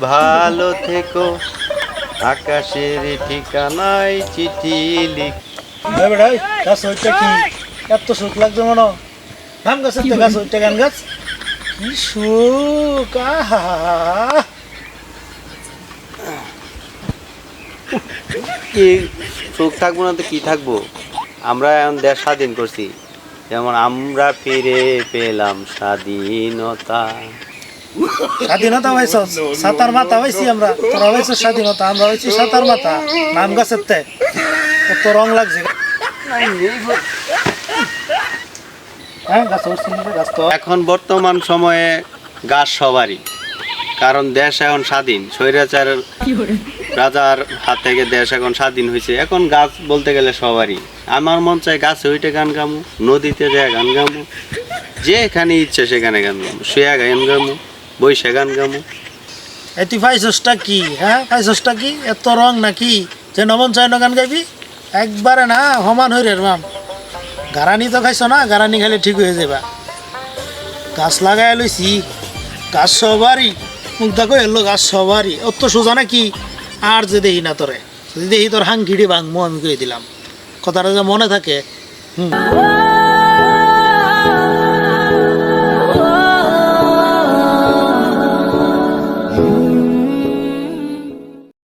ভালো থেকো আকাশের ঠিকানায় চিঠি লিখ। বেড়াই গাছ ওইটা কি এত সুখ লাগছে মনে ধান গাছের তো গাছ ওইটা গান গাছ কি সুখ আহা কি সুখ থাকবো না তো কি থাকবো? আমরা এখন দেশ স্বাধীন করছি, যেমন আমরা ফিরে পেলাম স্বাধীনতা। স্বাধীনতা হয়েছ সাতার মাথা হয়েছি আমরা, তোরা হয়েছে স্বাধীনতা, আমরা হয়েছি সাতার মাথা নাম গাছের তে কত রং লাগছে। হ্যাঁ গাছ উঠছি গাছ তো এখন বর্তমান সময়ে গাছ সবারই, কারণ দেশ এখন স্বাধীন, স্বৈরাচার রাজার হাত থেকে দেশ এখন স্বাধীন হয়েছে। এখন গাছ বলতে গেলে সবারই। আমার মন চায় গাছে উঠে গান গামু, নদীতে যায় গান গামু, যেখানে ইচ্ছে সেখানে গান গামু, শুয়া গান গামু, বৈশা গান গামু। এই তুই পাইছসটা কি? হ্যাঁ পাইছসটা কি এত রং নাকি যে নমন চায় গান গাইবি? একবারে না সমান হই রে মাম। গারানি তো খাইছ না, গারানি খাইলে ঠিক হয়ে যাবা। গাছ লাগাই লইছি, গাছ সবারই, মুখ দেখো এলো গাছ সবারই। অত সোজা নাকি? আর যে দেখি না তোরে, যদি দেখি তোর হাঙ্গিড়ি ভাঙমো আমি কই দিলাম, কথাটা যে মনে থাকে।